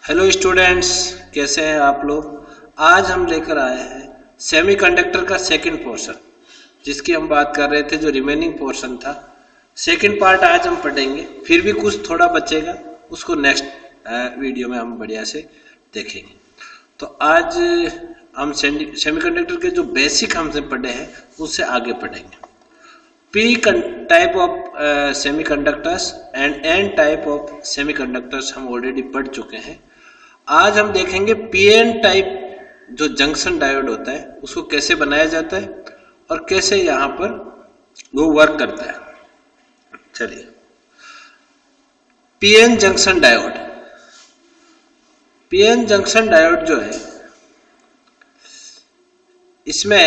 Hello students, कैसे हैं आप लोग। आज हम लेकर आए हैं सेमीकंडक्टर का सेकंड पोर्शन, जिसकी हम बात कर रहे थे। जो रिमेनिंग पोर्शन था, सेकंड पार्ट आज हम पढ़ेंगे। फिर भी कुछ थोड़ा बचेगा, उसको नेक्स्ट वीडियो में हम बढ़िया से देखेंगे। तो आज हम सेमीकंडक्टर के जो बेसिक हमसे पढ़े हैं उससे आगे पढ़ेंगे। P type of semiconductors and N type of semiconductors हम ऑलरेडी पढ़ चुके हैं। आज हम देखेंगे PN टाइप जो जंक्शन डायोड होता है उसको कैसे बनाया जाता है और कैसे यहाँ पर वो वर्क करता है। चलिए, PN junction diode. PN junction diode जो है, इसमें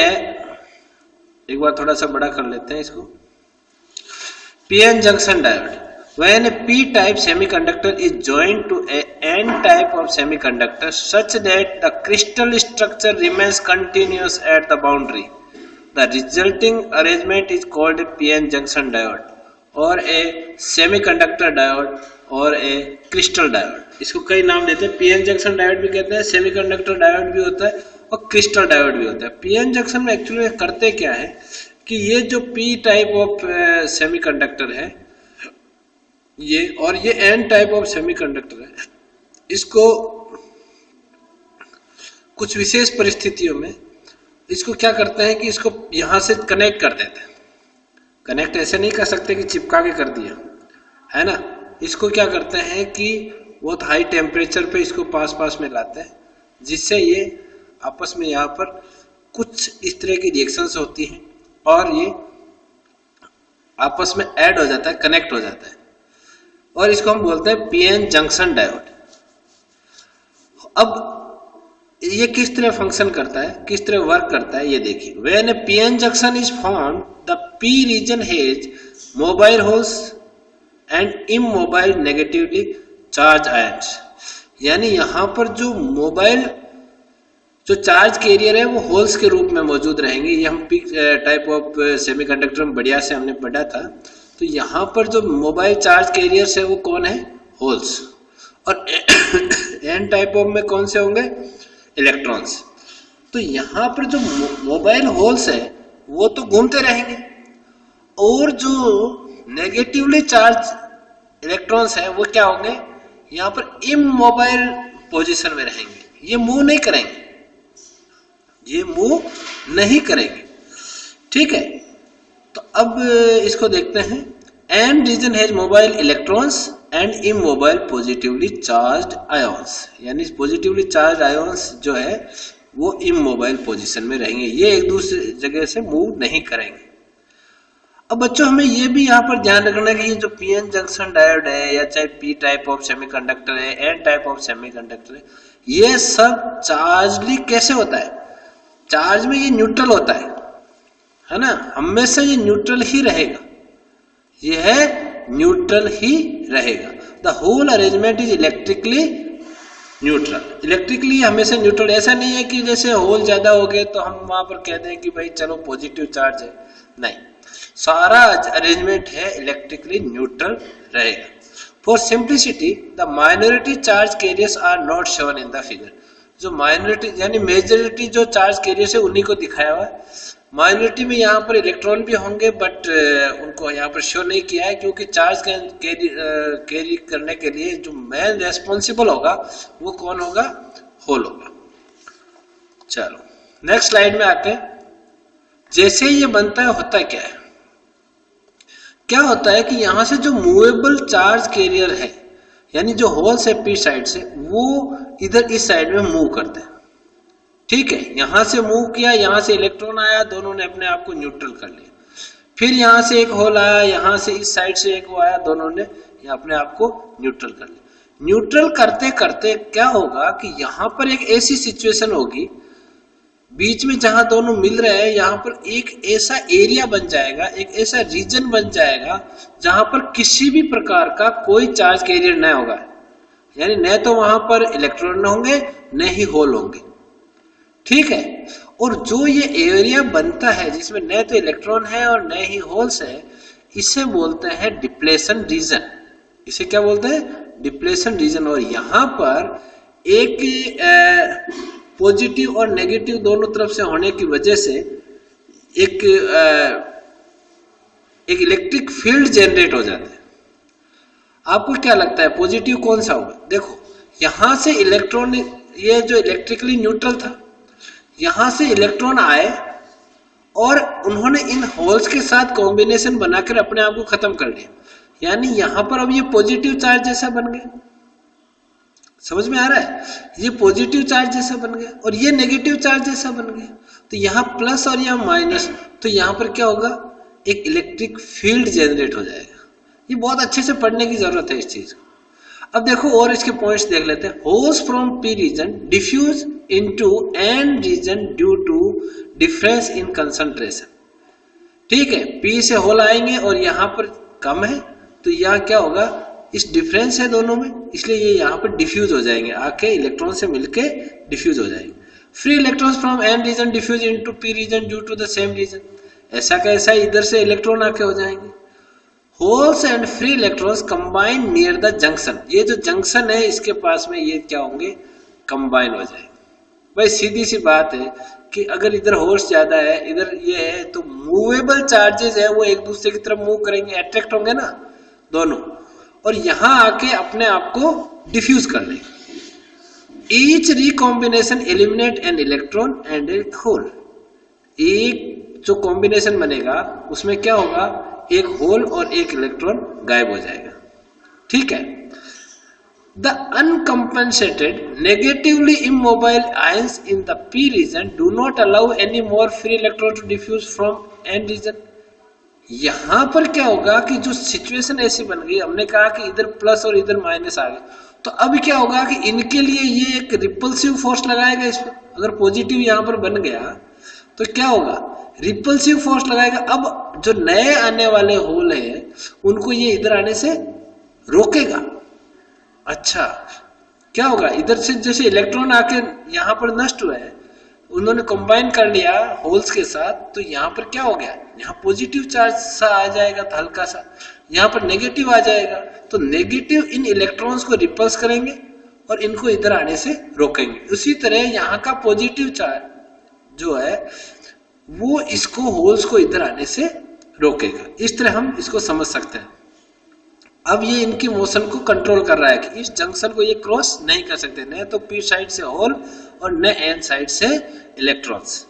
एक बार थोड़ा सा बड़ा कर लेते हैं इसको। PN junction diode. When a P-type semiconductor is joined to a N-type of semiconductor such that the crystal structure remains continuous at the boundary, the resulting arrangement is called a PN junction diode or a semiconductor diode or a crystal diode. इसको कई नाम देते हैं। PN junction diode भी कहते हैं, semiconductor diode भी होता है और crystal diode भी होता है। PN junction में एक्चुअली करते क्या है कि ये जो P टाइप ऑफ सेमीकंडक्टर है ये, और ये N टाइप ऑफ सेमीकंडक्टर है, इसको कुछ विशेष परिस्थितियों में इसको क्या करते हैं कि इसको यहां से कनेक्ट कर देते हैं। कनेक्ट ऐसे नहीं कर सकते कि चिपका के कर दिया, है ना। इसको क्या करते हैं कि बहुत हाई टेम्परेचर पे इसको पास में लाते हैं, जिससे ये आपस में यहाँ पर कुछ इस तरह की रिएक्शंस होती हैं और ये आपस में ऐड हो जाता है, कनेक्ट हो जाता है, और इसको हम बोलते हैं PN जंक्शन डायोड। अब ये किस तरह फंक्शन करता है, किस तरह वर्क करता है, ये देखिए। When a PN junction is formed, the P region has mobile holes and immobile negatively charge ions. यानी यहाँ पर जो मोबाइल जो चार्ज कैरियर है वो होल्स के रूप में मौजूद रहेंगे। ये हम P टाइप ऑफ सेमीकंडक्टर में बढ़िया से हमने पढ़ा था। तो यहाँ पर जो मोबाइल चार्ज कैरियर्स है वो कौन है? होल्स। और N टाइप ऑफ में कौन से होंगे? इलेक्ट्रॉन्स। तो यहाँ पर जो मोबाइल होल्स है वो तो घूमते रहेंगे, और जो नेगेटिवली चार्ज इलेक्ट्रॉन्स है वो क्या होंगे? यहाँ पर इमोबाइल पोजीशन में रहेंगे, ये मूव नहीं करेंगे, ये मूव नहीं करेंगे। ठीक है, तो अब इसको देखते हैं। N region has mobile electrons and immobile positively charged ions. यानी पॉजिटिवली चार्ज आयंस जो है वो इमोबाइल पोजीशन में रहेंगे, ये एक दूसरे जगह से मूव नहीं करेंगे। अब बच्चों, हमें ये भी यहाँ पर ध्यान रखना है कि ये जो PN जंक्शन डायोड है, या चाहे P टाइप ऑफ सेमीकंडक्टर है, N टाइप ऑफ सेमीकंडक्टर है, ये सब चार्जली कैसे होता है? चार्ज में ये न्यूट्रल होता है ना। हमेशा ये न्यूट्रल ही रहेगा, ये है न्यूट्रल ही रहेगा। The whole arrangement is electrically neutral. Electrically हमेशा न्यूट्रल। ऐसा नहीं है कि जैसे होल ज्यादा हो गए तो हम वहां पर कह दें कि भाई चलो पॉजिटिव चार्ज है, नहीं, सारा अरेंजमेंट है इलेक्ट्रिकली न्यूट्रल रहेगा। For simplicity the minority charge carriers are not shown in the figure. जो माइनॉरिटी यानी मेजॉरिटी जो चार्ज कैरियर्स है उन्हीं को दिखाया हुआ है। माइनॉरिटी में यहाँ पर इलेक्ट्रॉन भी होंगे, बट उनको यहाँ पर शो नहीं किया है, क्योंकि चार्ज कैरी करने के लिए जो मेन रेस्पॉन्सिबल होगा वो कौन होगा? होल होगा। चलो नेक्स्ट स्लाइड में आते हैं। जैसे ये बनता है, होता क्या है? क्या होता है कि यहाँ से जो मूवेबल चार्ज कैरियर है, यानी जो होल्स है P साइड से, वो इधर इस साइड में मूव करते हैं। ठीक है, यहां से मूव किया, यहां से इलेक्ट्रॉन आया, दोनों ने अपने आप को न्यूट्रल कर लिया। फिर यहां से एक होल आया, यहां से इस साइड से एक वो आया, दोनों ने अपने आप को न्यूट्रल कर लिया। न्यूट्रल करते करते क्या होगा कि यहां पर एक ऐसी सिचुएशन होगी बीच में जहां दोनों मिल रहे हैं, यहाँ पर एक ऐसा एरिया बन जाएगा, एक ऐसा रीजन बन जाएगा जहां पर किसी भी प्रकार का कोई चार्ज कैरियर न होगा। यानी न तो वहां पर इलेक्ट्रॉन होंगे, न ही होल होंगे। ठीक है, और जो ये एरिया बनता है जिसमें न तो इलेक्ट्रॉन है और न ही होल्स है, इसे बोलते हैं डिप्लेशन रीजन। इसे क्या बोलते हैं? Depletion region. और यहाँ पर एक पॉजिटिव और नेगेटिव दोनों तरफ से होने की वजह से एक इलेक्ट्रिक फील्ड जनरेट हो जाता है। आपको क्या लगता है पॉजिटिव कौन सा होगा? देखो यहां से इलेक्ट्रॉन, ये जो इलेक्ट्रिकली न्यूट्रल था, यहां से इलेक्ट्रॉन आए और उन्होंने इन होल्स के साथ कॉम्बिनेशन बनाकर अपने आप को खत्म कर लिया, यानी यहां पर अब ये पॉजिटिव चार्ज जैसा बन गया। समझ में आ रहा है? ये पॉजिटिव चार्ज जैसा बन गया और ये नेगेटिव चार्ज जैसा बन गया। तो यहाँ प्लस और यहाँ माइनस, तो यहाँ पर क्या होगा, एक इलेक्ट्रिक फील्ड जनरेट हो जाएगा। ये बहुत अच्छे से पढ़ने की जरूरत है इस चीज को। अब देखो और इसके पॉइंट्स देख लेते हैं। Holes from P region diffuse into N region due to difference in concentration. ठीक है, पी से होल आएंगे और यहाँ पर कम है, तो यहाँ क्या होगा, इस डिफरेंस है दोनों में, इसलिए ये यहाँ पर डिफ्यूज हो जाएंगे, आके इलेक्ट्रॉन से मिलके डिफ्यूज हो जाएंगे। Free electrons from N region diffuse into P region due to the same region. ऐसा कैसा, इधर से इलेक्ट्रॉन आके हो जाएंगे। Holes and free electrons combine near the junction. ये जो जंक्शन है इसके पास में ये क्या होंगे, कंबाइन हो जाएंगे। भाई सीधी सी बात है कि अगर इधर होल्स ज्यादा है, इधर ये है, तो मूवेबल चार्जेस है वो एक दूसरे की तरफ मूव करेंगे, अट्रैक्ट होंगे ना दोनों, और यहां आके अपने आप को डिफ्यूज कर लेंगे। Each recombination eliminate an electron and a hole. एक जो कॉम्बिनेशन बनेगा उसमें क्या होगा, एक होल और एक इलेक्ट्रॉन गायब हो जाएगा। ठीक है। The uncompensated negatively immobile ions in the P region do not allow any more free electron to diffuse from N region. यहां पर क्या होगा कि जो सिचुएशन ऐसी बन गई, हमने कहा कि इधर प्लस और इधर माइनस आ गए, तो अब क्या होगा कि इनके लिए ये एक रिपल्सिव फोर्स लगाएगा इस पर। अगर पॉजिटिव यहां पर बन गया तो क्या होगा, रिपल्सिव फोर्स लगाएगा। अब जो नए आने वाले होल है उनको ये इधर आने से रोकेगा। अच्छा, क्या होगा, इधर से जैसे इलेक्ट्रॉन आके यहाँ पर नष्ट हुआ है, उन्होंने कंबाइन कर लिया होल्स के साथ, तो यहाँ पर क्या हो गया, यहाँ पॉजिटिव चार्ज सा आ जाएगा तो हल्का सा, यहाँ पर नेगेटिव आ जाएगा, तो नेगेटिव इन इलेक्ट्रॉन्स को रिपल्स करेंगे और इनको इधर आने से रोकेंगे। उसी तरह यहाँ का पॉजिटिव चार्ज जो है वो इसको होल्स को इधर आने से रोकेगा। इस तरह हम इसको समझ सकते हैं। अब ये इनकी मोशन को कंट्रोल कर रहा है कि इस जंक्शन को ये क्रॉस नहीं कर सकते, न तो पी साइड से होल और न एन साइड से electrons.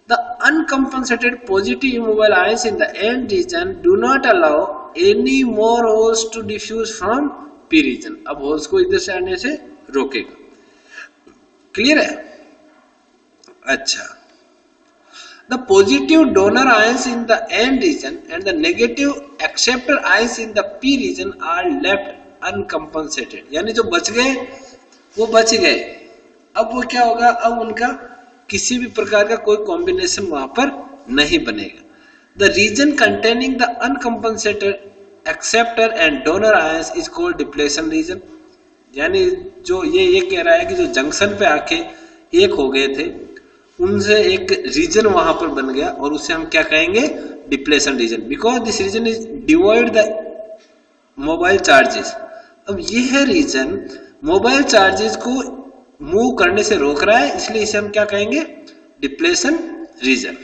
The uncompensated positive immobile ions in the N region do not allow any more holes to diffuse from P region. अब होल्स को इधर से आने से रोकेगा। क्लियर है? अच्छा, the positive donor ions in the N region and the negative acceptor ions in the P region are left uncompensated। यानी जो बच गए वो बच गए। अब वो क्या होगा, अब उनका किसी भी प्रकार का कोई कॉम्बिनेशन वहां पर नहीं बनेगा। The region containing the uncompensated acceptor and donor ions is called depletion region। यानी जो ये कह रहा है कि जो जंक्शन पे आके एक हो गए थे उनसे एक रीजन वहां पर बन गया और उसे हम क्या कहेंगे, depletion region, because this region is devoid the mobile charges. अब ये है रीजन मोबाइल चार्जेस को मूव करने से रोक रहा है, इसलिए इसे हम क्या कहेंगे, depletion region.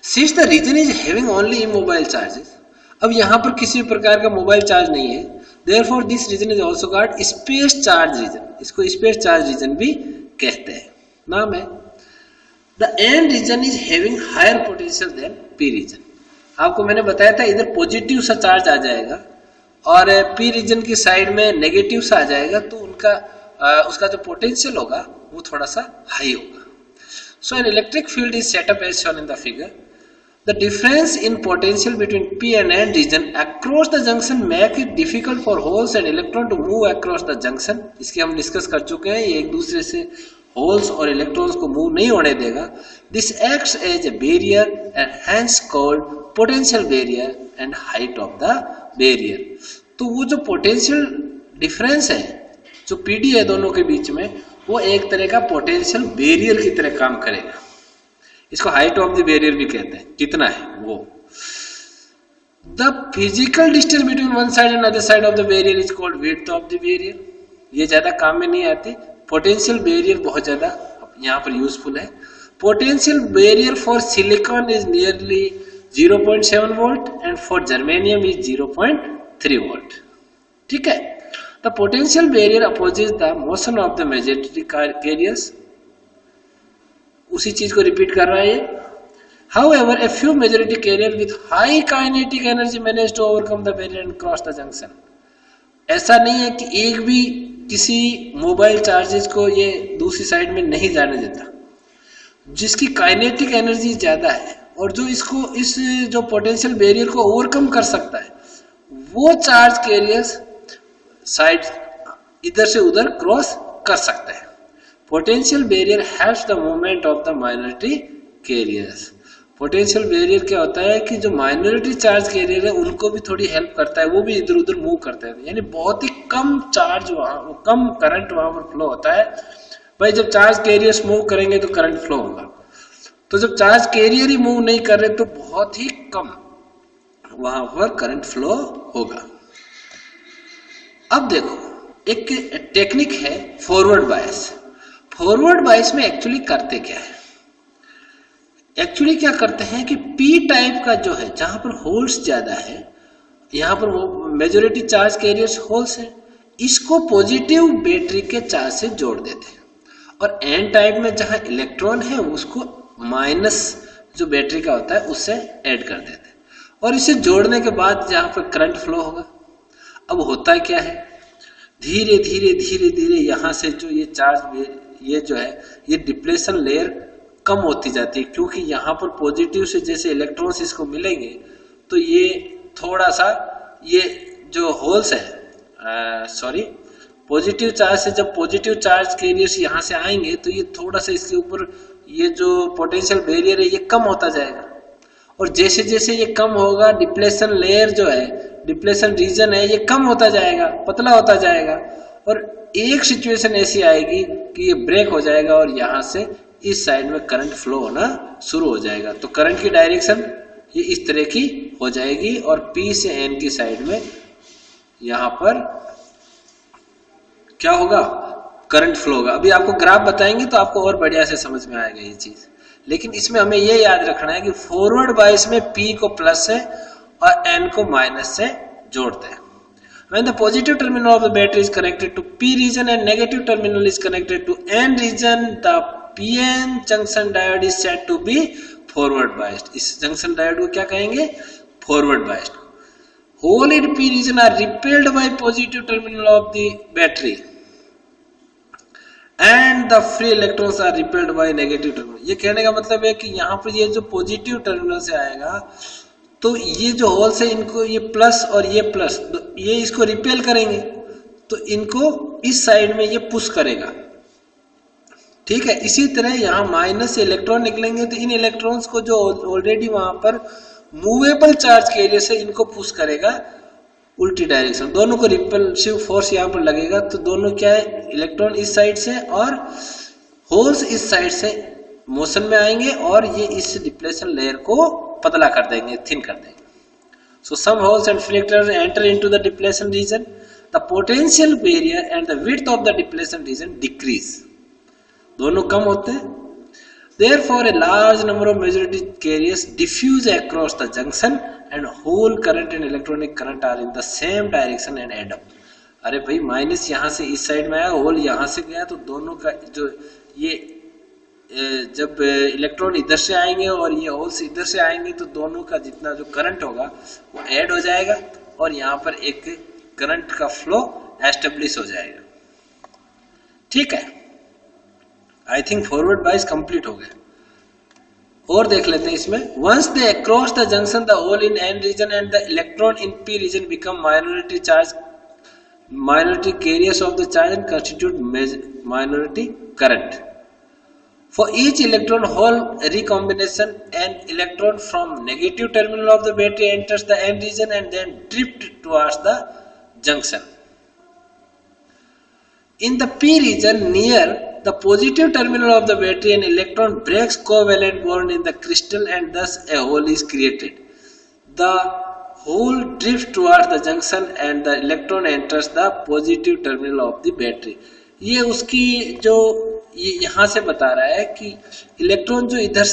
Since the region is having only immobile charges, अब यहां पर किसी प्रकार का मोबाइल चार्ज नहीं है, therefore this region is also called space charge region. इसको स्पेस चार्ज रीजन भी कहते हैं, नाम है। The N region is having higher potential than P region. आपको मैंने बताया था इधर पॉजिटिव सा चार्ज आ जाएगा और पी रीजन की साइड में नेगेटिव सा आ जाएगा, तो उनका उसका जो पोटेंशियल होगा वो थोड़ा सा हाई होगा। So an electric field is set up as shown in the figure. The difference in potential between P and N region across the junction make it difficult for holes and electron to move across the junction. इसके हम discuss कर चुके हैं, ये एक दूसरे से holes और इलेक्ट्रॉन्स को मूव नहीं होने देगा। This acts as a barrier and hence called potential barrier and height of the barrier. तो वो जो पोटेंशियल डिफरेंस है जो पीडी है दोनों के बीच में, वो एक तरह का पोटेंशियल बैरियर की तरह काम करेगा। इसको हाइट ऑफ द बैरियर भी कहते हैं, कितना है वो। The physical distance between one side and other side of the barrier is called width of the barrier. ये ज्यादा काम में नहीं आती। पोटेंशियल बैरियर बहुत ज्यादा यहाँ पर यूजफुल है। Potential barrier for silicon is nearly 0.7 volt and for germanium is 0.3 volt. ठीक है, the potential barrier opposes the motion of the majority carriers. उसी चीज को रिपीट कर रहा है ये। However, a few majority carrier with high kinetic energy manage to overcome the barrier and cross the junction. ऐसा नहीं है कि एक भी किसी मोबाइल चार्जेस को ये दूसरी साइड में नहीं जाने देता। जिसकी काइनेटिक एनर्जी ज्यादा है और जो इसको इस जो पोटेंशियल बैरियर को ओवरकम कर सकता है, वो चार्ज कैरियर्स साइड इधर से उधर क्रॉस कर सकता है। Potential barrier helps the movement of the minority carriers. Potential barrier क्या होता है कि जो माइनॉरिटी चार्ज कैरियर है उनको भी थोड़ी हेल्प करता है, वो भी इधर उधर मूव करते हैं। यानी बहुत ही कम चार्ज वहां, कम करंट वहां पर फ्लो होता है। भाई जब चार्ज कैरियर्स मूव करेंगे तो करंट फ्लो होगा, तो जब चार्ज कैरियर ही मूव नहीं कर रहे तो बहुत ही कम वहां पर करंट फ्लो होगा। अब देखो एक टेक्निक है फॉरवर्ड बायस। फॉरवर्ड बायस में एक्चुअली करते क्या है, एक्चुअली क्या करते हैं कि पी टाइप का जो है, जहां पर होल्स ज्यादा है, यहां पर मेजॉरिटी चार्ज कैरियर्स होल्स है, इसको पॉजिटिव बैटरी के चार्ज से जोड़ देते हैं। और एन टाइप में जहां इलेक्ट्रॉन है उसको माइनस जो बैटरी का होता है उससे ऐड कर देते हैं। और इसे जोड़ने के बाद जहां पर करंट फ्लो होगा। अब होता क्या है, धीरे धीरे धीरे धीरे यहां से जो ये चार्ज, ये जो है ये डिप्लेशन लेयर कम होती जाती है, क्योंकि यहाँ पर पॉजिटिव से जैसे इलेक्ट्रॉन्स इसको मिलेंगे तो ये थोड़ा सा, ये जो होल्स है पॉजिटिव चार्ज से जब पॉजिटिव चार्ज कैरियर्स यहाँ से आएंगे तो ये थोड़ा सा इसके ऊपर ये जो पोटेंशियल बैरियर है ये कम होता जाएगा। और जैसे जैसे ये कम होगा, डिप्लेशन लेयर जो है, डिप्लेशन रीजन है, ये कम होता जाएगा, पतला होता जाएगा। और एक सिचुएशन ऐसी आएगी कि ये ब्रेक हो जाएगा और यहाँ से इस साइड में करंट फ्लो होना शुरू हो जाएगा। तो करंट की डायरेक्शन ये इस तरह की हो जाएगी और P से N की साइड में यहां पर क्या होगा, करंट फ्लो होगा। अभी आपको ग्राफ बताएंगे तो आपको और बढ़िया से समझ में आएगा ये चीज। लेकिन इसमें हमें ये याद रखना है कि फॉरवर्ड बायस में P को प्लस से और N को माइनस से जोड़ते हैं। When the positive terminal of the battery is connected to P region and negative terminal is connected to N region, the PN junction diode is said to be forward biased. इस junction diode को क्या कहेंगे, forward biased. Hole in P region are repelled by positive terminal of the battery and the free electrons are repelled by negative terminal. ये कहने का मतलब है कि यहाँ पर ये जो पॉजिटिव टर्मिनल से आएगा तो ये जो होल्स है इनको ये प्लस और ये प्लस, ये इसको रिपेल करेंगे तो इनको इस साइड में ये पुश करेगा। ठीक है, इसी तरह यहाँ माइनस से इलेक्ट्रॉन निकलेंगे तो इन इलेक्ट्रॉन्स को जो ऑलरेडी वहां पर मूवेबल चार्ज कैरियर से इनको पुश करेगा उल्टी डायरेक्शन। दोनों को रिपल्सिव फोर्स यहाँ पर लगेगा तो दोनों क्या है, इलेक्ट्रॉन इस साइड से और होल्स इस साइड से मोशन में आएंगे और ये इस डिप्लेशन लेयर को पतला कर देंगे, थिन कर देंगे। So some holes and filters enter into the depletion region. The potential barrier and the width of the depletion region decrease. दोनों कम होते हैं। Therefore, a large number of majority carriers diffuse across the junction and whole current and electronic current are in the same direction and end up. अरे भाई minus यहाँ से इस side में आया, होल यहाँ से गया तो दोनों का जो ये जब इलेक्ट्रॉन इधर से आएंगे और ये होल्स इधर से आएंगे तो दोनों का जितना जो करंट होगा वो ऐड हो जाएगा और यहाँ पर एक करंट का फ्लो एस्टेब्लिश हो जाएगा। ठीक है, I think forward bias complete हो गया। और देख लेते हैं इसमें, once they across the junction the hole in N region and the electron in P region become minority charge, minority carriers of the charge and constitute minority current. For each electron hole recombination, an electron from negative terminal of the battery enters the N region and then drifts towards the junction. In the P region near the positive terminal of the battery, an electron breaks covalent bond in the crystal and thus a hole is created. The hole drift towards the junction and the electron enters the positive terminal of the battery. ये उसकी जो ये यहां से बता रहा है कि इलेक्ट्रॉन जो इधर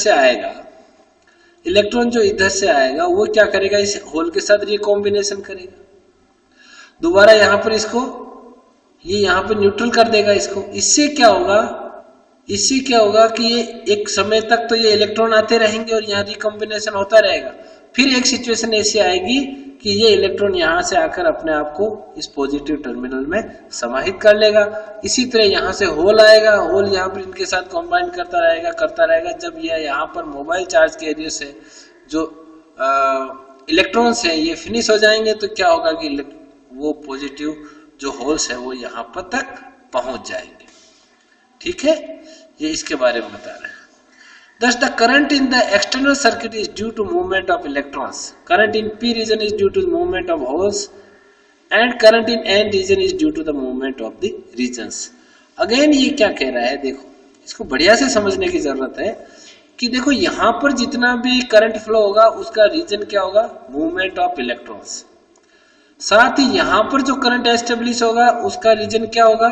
से आएगा वो क्या करेगा, इस होल के साथ रिकॉम्बिनेशन करेगा, दोबारा यहां पर इसको ये यहां पर न्यूट्रल कर देगा इसको। इससे क्या होगा कि ये एक समय तक तो ये इलेक्ट्रॉन आते रहेंगे और यहाँ रिकॉम्बिनेशन होता रहेगा। फिर एक सिचुएशन ऐसी आएगी कि ये इलेक्ट्रॉन यहाँ से आकर अपने आप को इस पॉजिटिव टर्मिनल में समाहित कर लेगा। इसी तरह यहाँ से होल आएगा, होल यहाँ पर इनके साथ कंबाइन करता रहेगा। जब ये यहाँ पर मोबाइल चार्ज कैरियर से जो इलेक्ट्रॉन्स हैं ये फिनिश हो जाएंगे तो क्या होगा कि वो पॉजिटिव जो होल्स है वो यहाँ पर तक पहुंच जाएंगे। ठीक है, ये इसके बारे में बता रहे हैं। Thus the current in the external circuit is due to movement of electrons. Current in P region is due to the movement of holes and current in N region is due to the movement of the regions. Again ये क्या कह रहा है, देखो इसको बढ़िया से समझने की जरूरत है कि देखो यहाँ पर जितना भी करंट फ्लो होगा उसका रीजन क्या होगा, मूवमेंट ऑफ इलेक्ट्रॉन्स। साथ ही यहाँ पर जो करंट एस्टेब्लिश होगा उसका रीजन क्या होगा,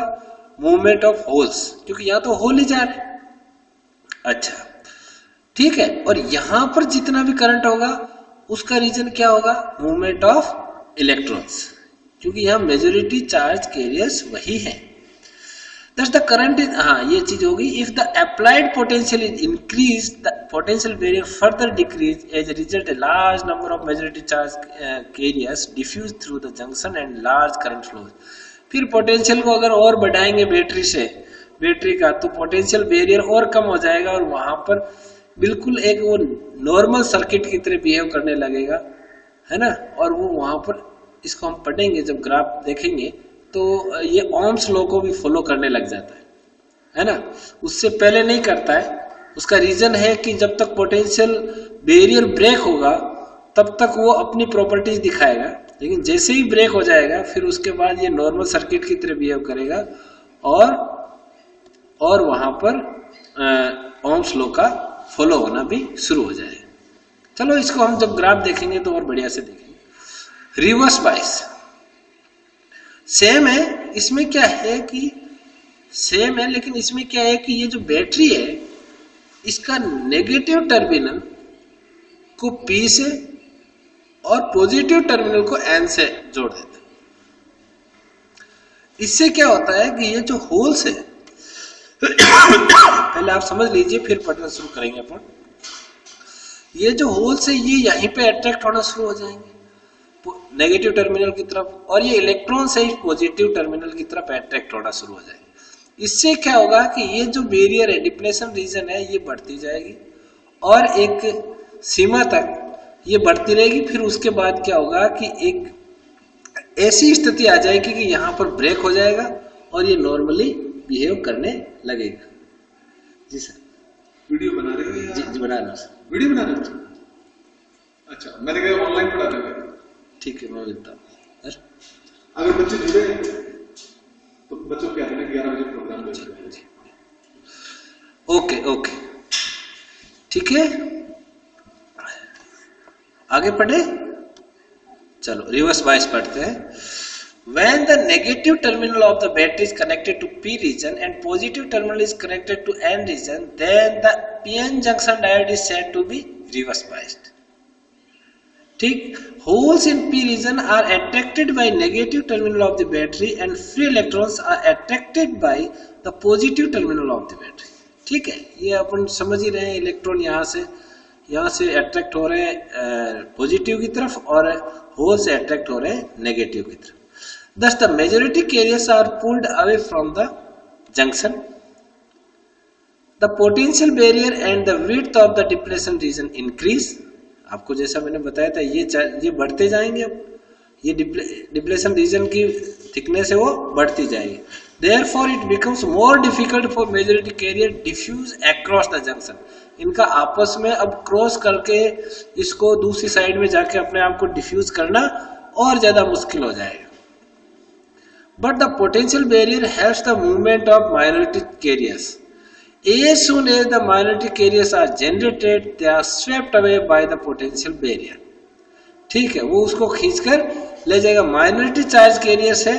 मूवमेंट ऑफ होल्स, क्योंकि यहाँ तो होल ही जा रहे हैं। अच्छा ठीक है, और यहां पर जितना भी करंट होगा उसका रीजन क्या होगा, मूवमेंट ऑफ इलेक्ट्रॉन्स, क्योंकि यहां मेजॉरिटी चार्ज कैरियर्स वही है। Thus the current is, ये चीज होगी, if the applied potential is increase the potential barrier further decrease, as a result a large number of majority charge carriers diffuse through the junction and large current flows. फिर potential को अगर और बढ़ाएंगे battery का तो potential barrier और कम हो जाएगा और वहां पर बिल्कुल एक वो नॉर्मल सर्किट की तरह बिहेव करने लगेगा, है ना। और वो वहां पर इसको हम पढ़ेंगे, जब ग्राफ देखेंगे तो ये ओम्स लॉ को भी फॉलो करने लग जाता है ना। उससे पहले नहीं करता है, उसका रीजन है कि जब तक पोटेंशियल बैरियर ब्रेक होगा तब तक वो अपनी प्रॉपर्टीज दिखाएगा, लेकिन जैसे ही ब्रेक हो जाएगा फिर उसके बाद ये नॉर्मल सर्किट की तरह बिहेव करेगा और वहां पर ओम्स लॉ का फॉलो होना भी शुरू हो जाएगा। चलो इसको हम जब ग्राफ देखेंगे तो और बढ़िया से देखेंगे। रिवर्स बायस सेम है, इसमें क्या है कि सेम है, लेकिन इसमें क्या है कि ये जो बैटरी है इसका नेगेटिव टर्मिनल को P से और पॉजिटिव टर्मिनल को N से जोड़ देते हैं। इससे क्या होता है कि ये जो होल्स है पहले आप समझ लीजिए फिर पढ़ना शुरू करेंगे अपन। ये जो होल्स है ये यहीं पे अट्रैक्ट होना शुरू हो जाएंगे नेगेटिव टर्मिनल की तरफ, और ये इलेक्ट्रॉन से पॉजिटिव टर्मिनल की तरफ अट्रैक्ट होना शुरू हो जाएंगे। इससे क्या होगा कि ये जो बैरियर है, डिप्लेशन रीजन है, ये बढ़ती जाएगी और एक सीमा तक ये बढ़ती रहेगी। फिर उसके बाद क्या होगा कि एक ऐसी स्थिति आ जाएगी कि यहाँ पर ब्रेक हो जाएगा और ये नॉर्मली बिहेव करने लगेगा। जी सर, वीडियो बना रहे हैं? जी बना रहा हूँ सर। वीडियो बना रहे हैं? अच्छा, मैंने कहा ऑनलाइन पढ़ा रहे हैं। ठीक है, मैं मिलता हूँ सर। अगर बच्चे जुड़े तो बच्चों के आते हैं 11 बजे प्रोग्राम देते हैं। ओके ठीक है, आगे पढ़े। चलो रिवर्स बायस पढ़ते हैं। When the negative terminal of the battery is connected to P region and positive terminal is connected to N region, then the PN junction diode is said to be reverse biased. ठीक, holes in P region are attracted by negative terminal of the battery and free electrons are attracted by the positive terminal of the battery. ठीक है, ये अपन समझ ही रहे हैं, electron यहाँ से attract हो रहे हैं पॉजिटिव की तरफ और होल से अट्रैक्ट हो रहे हैं नेगेटिव की तरफ। Thus the majority carriers are pulled away from the junction. The potential barrier and the width of the depletion region increase. आपको जैसा मैंने बताया था ये बढ़ते जाएंगे, अब ये डिप्लेशन रीजन की थिकनेस है वो बढ़ती जाएगी। Therefore it becomes more difficult for majority carrier diffuse across the junction. इनका आपस में अब क्रॉस करके इसको दूसरी साइड में जाके अपने आप को डिफ्यूज करना और ज्यादा मुश्किल हो जाएगा। But the potential barrier helps the movement of minority carriers. As soon as the minority carriers are generated, they are swept away by the potential barrier. ठीक है, वो उसको खींचकर ले जाएगा। माइनॉरिटी चार्ज कैरियर्स है,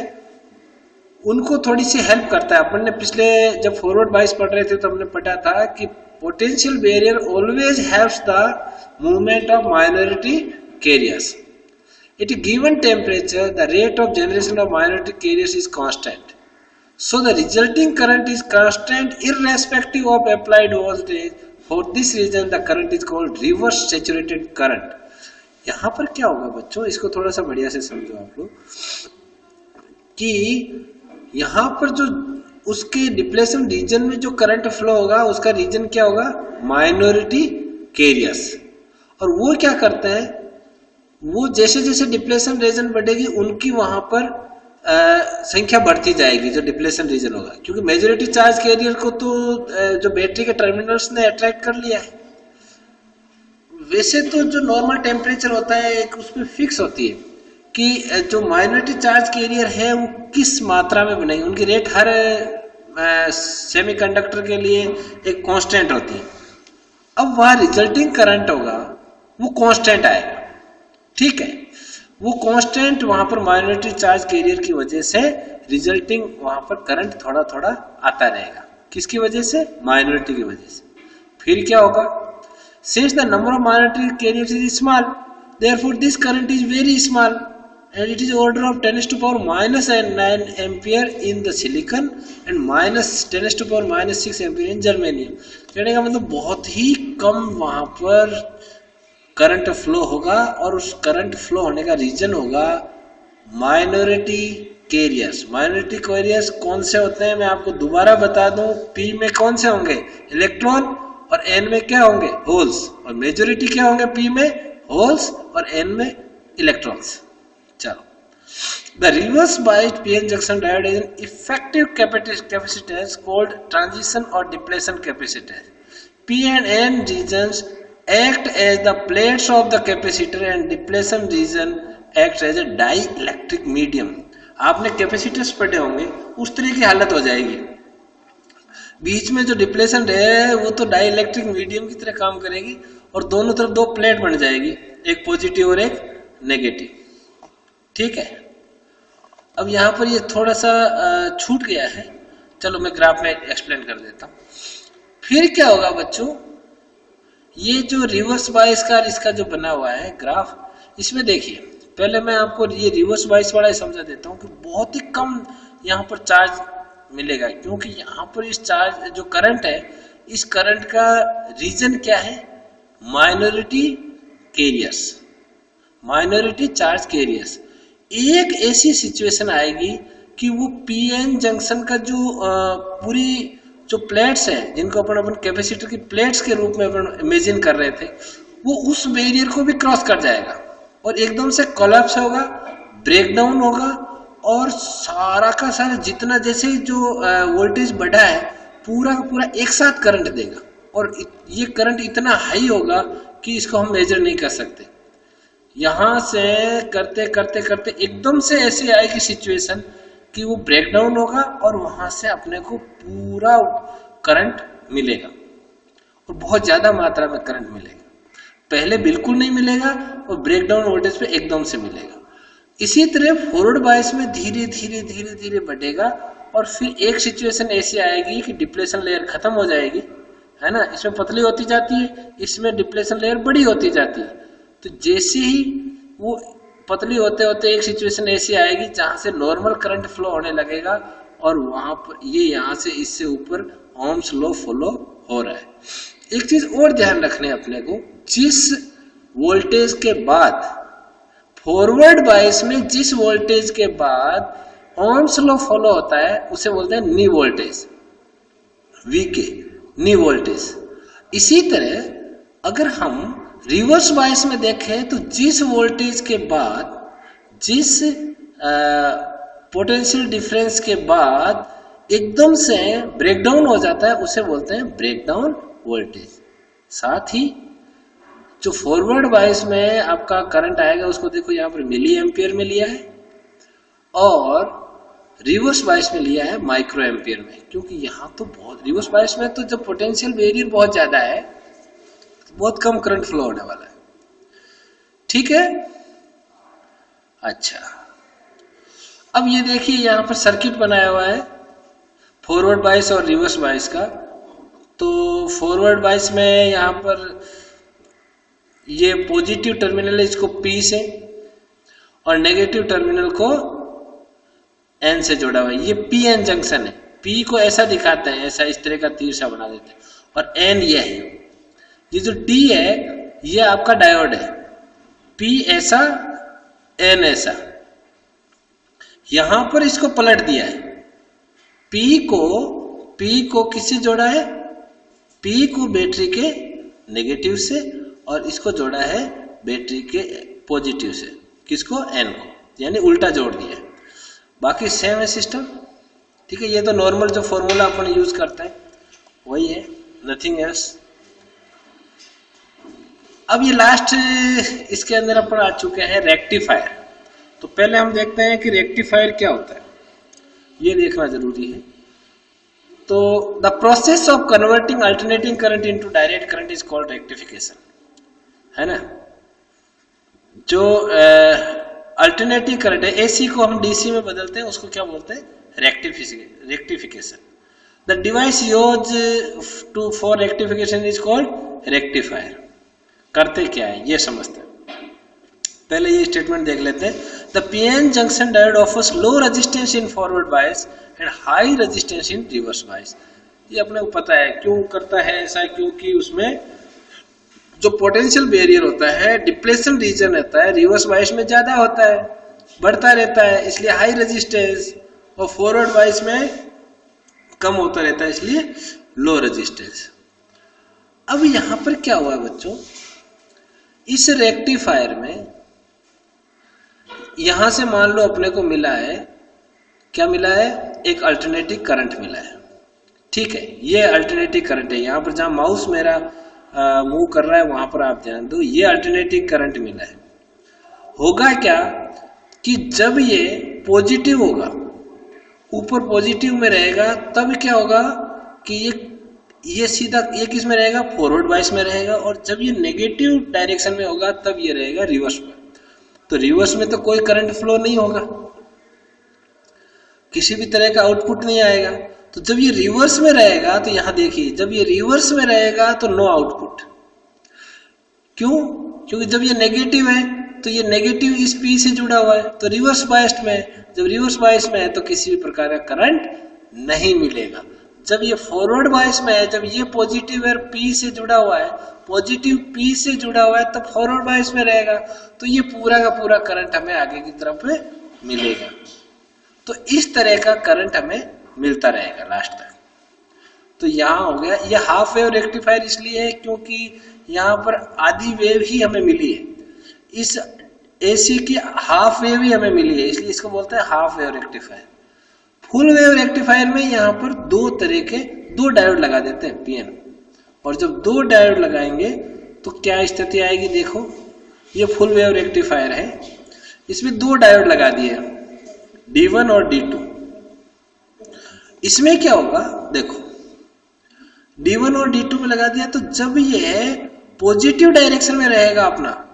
उनको थोड़ी सी हेल्प करता है। अपन ने पिछले जब फॉरवर्ड बाइस पढ़ रहे थे तो हमने पढ़ा था कि potential barrier always helps the movement of minority carriers. At a given temperature, the rate of generation of minority carriers is constant. So the resulting current is constant irrespective of applied voltage. For this reason, the current is called reverse saturated current. यहाँ पर क्या होगा बच्चों, इसको थोड़ा सा बढ़िया से समझो आप लोग, कि यहाँ पर जो उसके डिप्लेशन रीजन में जो करंट फ्लो होगा उसका रीजन क्या होगा, माइनॉरिटी कैरियर्स। और वो क्या करते हैं, वो जैसे जैसे डिप्लेशन रीजन बढ़ेगी उनकी वहां पर संख्या बढ़ती जाएगी जो डिप्लेशन रीजन होगा, क्योंकि मेजॉरिटी चार्ज कैरियर को तो जो बैटरी के टर्मिनल्स ने अट्रैक्ट कर लिया है। वैसे तो जो नॉर्मल टेम्परेचर होता है एक उसमें फिक्स होती है कि जो माइनॉरिटी चार्ज कैरियर है वो किस मात्रा में बनेंगे, उनकी रेट हर सेमीकंडक्टर के लिए एक कांस्टेंट होती है। अब वह रिजल्टिंग करंट होगा वो कांस्टेंट आएगा, ठीक है, वो कांस्टेंट वहां पर माइनॉरिटी चार्ज कैरियर की वजह से रिजल्टिंग वहां पर करंट थोड़ा थोड़ा आता रहेगा। किसकी वजह से, माइनॉरिटी की वजह से। फिर क्या होगा, since the number of minority carriers is small, therefore this current is very small and it is order of 10⁻⁻9 ampere in the silicon and -10⁻⁻6 ampere in germanium। कहने का मतलब बहुत ही कम वहां पर करंट फ्लो होगा और उस करंट फ्लो होने का रीजन होगा माइनॉरिटी कैरियर्स। माइनॉरिटी कैरियर्स कौन से होते हैं मैं आपको दोबारा बता दूं, पी में कौन से होंगे, इलेक्ट्रॉन, और एन में क्या होंगे, होल्स, और मेजॉरिटी क्या होंगे, पी में होल्स और एन में इलेक्ट्रॉन्स। चलो, the reverse biased PN junction diode is an effective capacitance called transition और depletion capacitance. P and N regions act as the plates of the capacitor and depletion region acts as a dielectric medium। आपने capacitors पढ़े होंगे, उस तरह की हालत हो जाएगी। बीच में जो डिप्लेशन है वो तो डाइलेक्ट्रिक मीडियम की तरह काम करेगी और दोनों तरफ दो प्लेट बन जाएगी, एक पॉजिटिव और एक नेगेटिव। ठीक है, अब यहाँ पर ये थोड़ा सा छूट गया है, चलो मैं ग्राफ में एक्सप्लेन कर देता हूँ। फिर क्या होगा बच्चों, ये जो रिवर्स बायस का इसका जो बना हुआ है ग्राफ, इसमें देखिए पहले मैं आपको ये रिवर्स बायस वाला समझा देता हूँ कि बहुत ही कम यहाँ पर चार्ज मिलेगा, क्योंकि यहाँ पर इस चार्ज जो करंट है, इस करंट का रीजन क्या है, minority carriers, minority charge carriers. एक ऐसी सिचुएशन आएगी कि वो पीएन जंक्शन का जो पूरी जो प्लेट्स हैं जिनको अपन कैपेसिटर की प्लेट्स के रूप में अपन इमेजिन कर रहे थे, वो उस बैरियर को भी क्रॉस कर जाएगा और एकदम से कोलैप्स होगा, ब्रेकडाउन होगा और सारा का सारा जितना जैसे जो वोल्टेज बढ़ा है पूरा का पूरा एक साथ करंट देगा और ये करंट इतना हाई होगा कि इसको हम मेजर नहीं कर सकते। यहाँ से करते करते करते एकदम से ऐसे आएगी सिचुएशन कि वो ब्रेकडाउन होगा और वहां से अपने को पूरा करंट मिलेगा और बहुत ज्यादा मात्रा में करंट मिलेगा। पहले बिल्कुल नहीं मिलेगा और ब्रेकडाउन वोल्टेज पे एकदम से मिलेगा। इसी तरह फॉरवर्ड बायस में धीरे धीरे धीरे धीरे बढ़ेगा और फिर एक सिचुएशन ऐसी आएगी कि डिप्लेशन लेयर खत्म हो जाएगी, है ना, इसमें पतली होती जाती है, इसमें डिप्लेशन लेयर बड़ी होती जाती है। तो जैसे ही वो पतली होते होते एक सिचुएशन ऐसी आएगी जहां से नॉर्मल करंट फ्लो होने लगेगा और वहां पर ये यहाँ से इससे ऊपर ओम्स लॉ फॉलो हो रहा है। एक चीज और ध्यान रखने अपने को, जिस वोल्टेज के बाद फॉरवर्ड बायस में जिस वोल्टेज के बाद ओम्स लॉ फॉलो होता है उसे बोलते हैं knee voltage, V K, knee voltage. इसी तरह अगर हम रिवर्स बायस में देखें तो जिस वोल्टेज के बाद, जिस पोटेंशियल डिफरेंस के बाद एकदम से ब्रेकडाउन हो जाता है उसे बोलते हैं ब्रेकडाउन वोल्टेज। साथ ही जो फॉरवर्ड बायस में आपका करंट आएगा उसको देखो यहाँ पर मिली एम्पियर में लिया है और रिवर्स बायस में लिया है माइक्रो एम्पियर में, क्योंकि यहाँ तो बहुत रिवर्स बायस में तो जब पोटेंशियल बैरियर बहुत ज्यादा है बहुत कम करंट फ्लो होने वाला है। ठीक है, अच्छा, अब ये देखिए यहाँ पर सर्किट बनाया हुआ है फॉरवर्ड बायस और रिवर्स बायस का। तो फॉरवर्ड बायस में यहाँ पर ये पॉजिटिव टर्मिनल है, इसको P से, और नेगेटिव टर्मिनल को N से जोड़ा हुआ है। ये PN जंक्शन है। P को ऐसा दिखाते हैं, ऐसा इस तरह का तीर सा बना देते हैं, और N ये है। ये जो D है ये आपका डायोड है, P ऐसा N ऐसा। यहां पर इसको पलट दिया है, P को किससे जोड़ा है? P को बैटरी के नेगेटिव से, और इसको जोड़ा है बैटरी के पॉजिटिव से। किसको? N को, यानी उल्टा जोड़ दिया है। बाकी सेम है सिस्टम, ठीक है। ये तो नॉर्मल जो फॉर्मूला अपन यूज करते हैं वही है, नथिंग एल्स। अब ये लास्ट इसके अंदर अपन आ चुके हैं रेक्टिफायर। तो पहले हम देखते हैं कि रेक्टिफायर क्या होता है, ये देखना जरूरी है। तो the process of converting alternating current into direct current is called rectification, है ना। जो अल्टरनेटिव करंट है, एसी को हम डीसी में बदलते हैं, उसको क्या बोलते हैं? Rectification. The device use to for rectification is called rectifier. करते क्या है ये समझते हैं। पहले ये स्टेटमेंट देख लेते हैं। The PN junction diode offers low resistance in forward bias and high resistance in reverse bias. ये अपने को पता है क्यों करता है ऐसा, क्योंकि उसमें जो पोटेंशियल बैरियर होता है, डिप्लेशन रीजन रहता है, रिवर्स बायस में ज्यादा होता है, बढ़ता रहता है, इसलिए हाई रेजिस्टेंस, और फॉरवर्ड बायस में कम होता रहता है, इसलिए लो रेजिस्टेंस। अब यहां पर क्या हुआ बच्चों, इस रेक्टिफायर में यहां से मान लो अपने को मिला है, क्या मिला है? एक अल्टरनेटिव करंट मिला है, ठीक है। ये अल्टरनेटिव करंट है, यहां पर जहां माउस मेरा मूव कर रहा है वहां पर आप ध्यान दो, ये अल्टरनेटिव करंट मिला है। होगा क्या कि जब ये पॉजिटिव होगा, ऊपर पॉजिटिव में रहेगा, तब क्या होगा कि ये सीधा ये किस में रहेगा? फॉरवर्ड बायस में रहेगा। और जब ये नेगेटिव डायरेक्शन में होगा तब ये रहेगा रिवर्स में। तो रिवर्स में तो कोई करंट फ्लो नहीं होगा, किसी भी तरह का आउटपुट नहीं आएगा। तो जब ये रिवर्स में रहेगा, तो यहां देखिए, जब ये रिवर्स में रहेगा तो नो आउटपुट। क्यों? क्योंकि जब ये नेगेटिव है तो ये नेगेटिव इस पी से जुड़ा हुआ है, तो रिवर्स बायस्ड में, जब रिवर्स बायस में है तो किसी भी प्रकार का करंट नहीं मिलेगा। जब ये फॉरवर्ड बायस में है, जब ये पॉजिटिव है पी से जुड़ा हुआ है, पॉजिटिव पी से जुड़ा हुआ है, तब फॉरवर्ड बायस में रहेगा, तो ये पूरा का पूरा करंट हमें आगे की तरफ मिलेगा। तो इस तरह का करंट हमें मिलता रहेगा लास्ट तक। तो यहां हो गया, ये हाफ वेव रेक्टिफायर इसलिए है क्योंकि यहां पर आधी वेव ही हमें मिली है, इस एसी की हाफ वेव ही हमें मिली है, इसलिए इसको बोलते हैं half wave rectifier. Full wave rectifier में यहां पर दो तरह के दो डायोड लगा देते हैं पीएन, और जब दो डायोड लगाएंगे तो क्या स्थिति आएगी? देखो, ये फुल वेव रेक्टिफायर है, इसमें दो डायोड लगा दिए D1 और D2। इसमें क्या होगा? देखो, D1 और D2 में लगा दिया, तो जब ये पॉजिटिव डायरेक्शन में रहेगा अपना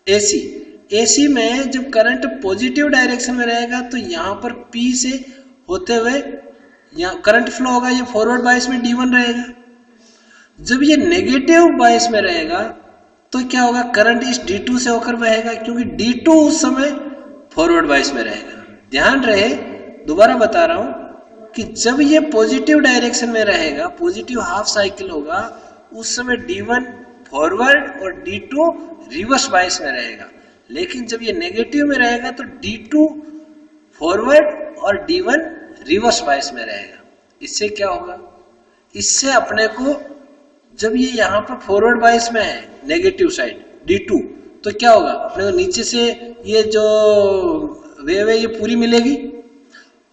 एसी में जब करंट पॉजिटिव डायरेक्शन में रहेगा, तो यहां पर P से होते हुए यहाँ करंट फ्लो होगा, ये फॉरवर्ड बायस में D1 रहेगा। जब ये नेगेटिव बायस में रहेगा तो क्या होगा? करंट इस D2 से होकर बहेगा, क्योंकि D2 उस समय फॉरवर्ड बायस में रहेगा। ध्यान रहे, दोबारा बता रहा हूं कि जब ये पॉजिटिव डायरेक्शन में रहेगा, पॉजिटिव हाफ साइकिल होगा, उस समय D1 फॉरवर्ड और D2 रिवर्स बायस में रहेगा। लेकिन जब ये नेगेटिव में रहेगा तो D2 फॉरवर्ड और D1 रिवर्स बायस में रहेगा। इससे क्या होगा? इससे अपने को, जब ये यहाँ पर फॉरवर्ड बायस में है नेगेटिव साइड D2, तो क्या होगा? अपने को नीचे से ये जो वेव है ये पूरी मिलेगी,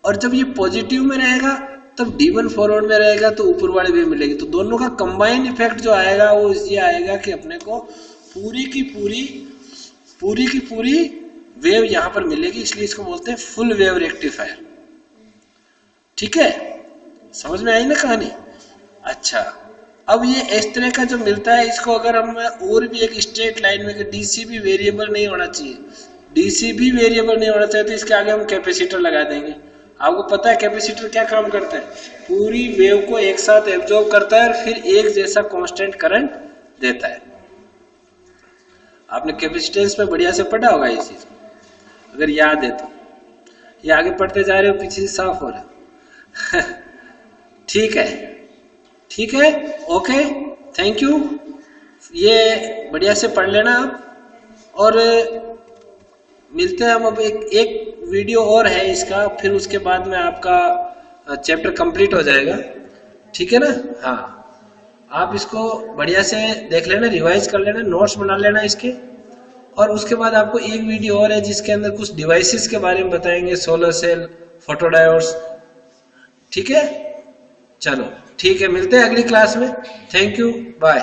और जब ये पॉजिटिव में रहेगा तब D1 फॉरवर्ड में रहेगा तो ऊपर वाली वेव मिलेगी। तो दोनों का कंबाइंड इफेक्ट जो आएगा वो ये आएगा कि अपने को पूरी की पूरी वेव यहां पर मिलेगी, इसलिए इसको बोलते हैं फुल वेव रेक्टिफायर। ठीक है, समझ में आई ना कहानी? अच्छा, अब ये इस तरह का जो मिलता है, इसको अगर हम और भी एक स्ट्रेट लाइन में, डीसी भी वेरिएबल नहीं होना चाहिए, डीसी भी वेरिएबल नहीं होना चाहिए, तो इसके आगे हम कैपेसिटर लगा देंगे। आपको पता है कैपेसिटर क्या काम करता है, पूरी वेव को एक साथ एब्जॉर्ब करता है और फिर एक जैसा कांस्टेंट करंट देता है। आपने कैपेसिटेंस में बढ़िया से पढ़ा होगा ये चीज, अगर याद है तो। ये आगे पढ़ते जा रहे हो, पीछे से साफ हो रहा है। ठीक है, ठीक है, ओके, थैंक यू। ये बढ़िया से पढ़ लेना आप, और मिलते हैं हम। अब एक वीडियो और है इसका, फिर उसके बाद में आपका चैप्टर कंप्लीट हो जाएगा, ठीक है ना। हाँ, आप इसको बढ़िया से देख लेना, रिवाइज कर लेना, नोट्स बना लेना इसके। और उसके बाद आपको एक वीडियो और है जिसके अंदर कुछ डिवाइसेस के बारे में बताएंगे, सोलर सेल, फोटोडायोड्स, ठीक है। चलो ठीक है, मिलते हैं अगली क्लास में। Thank you, bye.